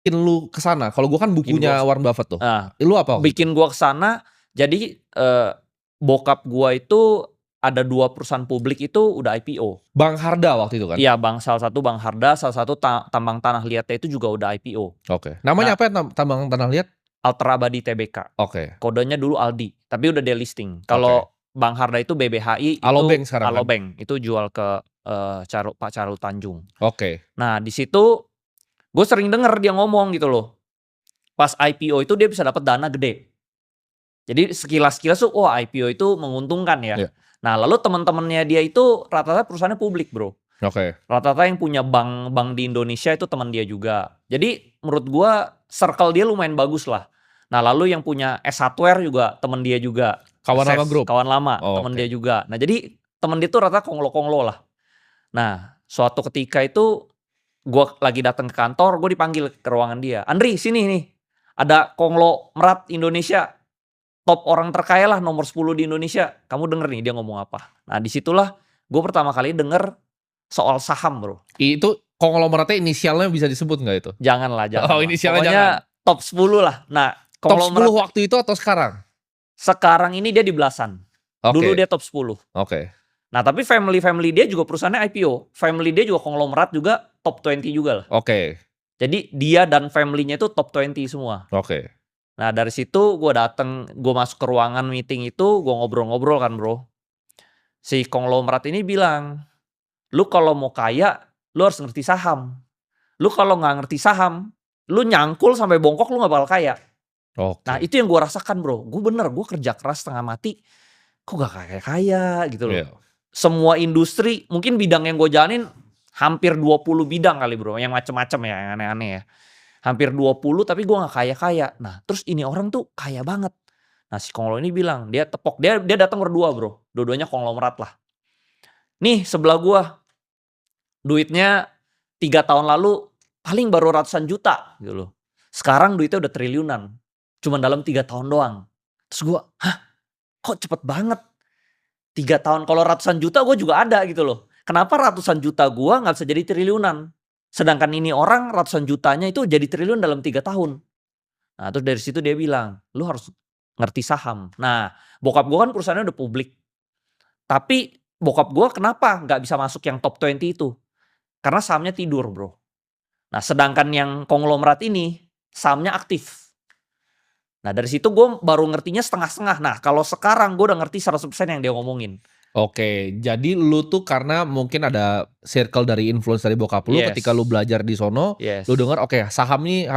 bikin lu ke sana? Kalau gua kan Bikin gua bukunya Warren Buffett tuh. nah, Lu apa waktu itu? bikin gua ke sana, jadi, bokap gua itu ada 2 perusahaan publik itu udah IPO. Bang Harda waktu itu kan? Iya, salah satu Bang Harda, salah satu tambang tanah liatnya itu juga udah IPO. Oke. Namanya Nah, apa ya tambang tanah liat? Ultra Abadi Tbk. Oke. Kodenya dulu Aldi, tapi udah delisting. Oke. Kalau Bang Harda itu BBHI, itu Alobank sekarang kan? Alobank, itu jual ke, Pak Charul Tanjung. Oke. Nah, di situ gue sering denger dia ngomong gitu loh. Pas IPO itu dia bisa dapat dana gede. Jadi sekilas-kilas tuh, wah IPO itu menguntungkan ya. Iya. Nah, lalu teman-temannya dia itu rata-rata perusahaannya publik, Bro. Oke. Rata-rata yang punya bank di Indonesia itu teman dia juga. Jadi menurut gua circle dia lumayan bagus lah. Nah, lalu yang punya S-Hardware juga teman dia juga. Kawan lama Ses, grup? kawan lama, Oh, teman oke. dia juga. Nah, jadi teman dia tuh rata konglo-konglo lah. Nah, suatu ketika itu gua lagi datang ke kantor, gue dipanggil ke ruangan dia. Andri, sini nih. Ada konglomerat Indonesia. Top orang terkaya lah, nomor 10 di Indonesia. Kamu denger nih dia ngomong apa. Nah, disitulah gue pertama kali denger soal saham, Bro. Itu konglomeratnya inisialnya bisa disebut nggak itu? Janganlah, Oh, janganlah. inisialnya Pokoknya jangan. top 10 lah. Nah, Top 10 konglomerat waktu itu atau sekarang? sekarang ini dia di belasan. Dulu Oke. dia top 10. Oke. Nah, tapi family dia juga perusahaannya IPO. Family dia juga konglomerat juga top 20 juga lah. Oke. Jadi dia dan family-nya itu top 20 semua. Oke. Nah, dari situ gue masuk ke ruangan meeting itu, gue ngobrol-ngobrol kan, Bro. Si konglomerat ini bilang, "Lu kalau mau kaya, lu harus ngerti saham. Lu kalau nggak ngerti saham, lu nyangkul sampai bongkok lu nggak bakal kaya." Nah, Oke. itu yang gue rasakan, Bro. Gue bener, gue kerja keras setengah mati, kok gak kaya-kaya gitu loh. Iya. Semua industri, mungkin bidang yang gue jalanin hampir 20 bidang kali, Bro, yang macem-macem ya, yang aneh-aneh ya. Hampir 20 tapi gue gak kaya-kaya. Nah, terus ini orang tuh kaya banget. Nah, si konglo ini bilang, dia tepok, dia datang berdua, Bro. Dua-duanya konglomerat lah. Nih, sebelah gue, duitnya 3 tahun lalu paling baru ratusan juta gitu loh. Sekarang duitnya udah triliunan. Cuman dalam 3 tahun doang. Terus gue, hah? Kok cepet banget? 3 tahun, kalau ratusan juta gue juga ada gitu loh. Kenapa ratusan juta gue gak bisa jadi triliunan? Sedangkan ini orang ratusan jutanya itu jadi triliun dalam 3 tahun. Nah, terus dari situ dia bilang, lu harus ngerti saham. Nah, bokap gue kan perusahaannya udah publik. Tapi bokap gue kenapa gak bisa masuk yang top 20 itu? Karena sahamnya tidur, Bro. Nah, sedangkan yang konglomerat ini, sahamnya aktif. Nah, dari situ gue baru ngertinya setengah-setengah. Nah, kalau sekarang gue udah ngerti 100% yang dia ngomongin. Oke, jadi lu tuh karena mungkin ada circle dari influence dari bokap lu, ketika lu Yes. belajar di sono, lu Yes. denger, oke, saham nih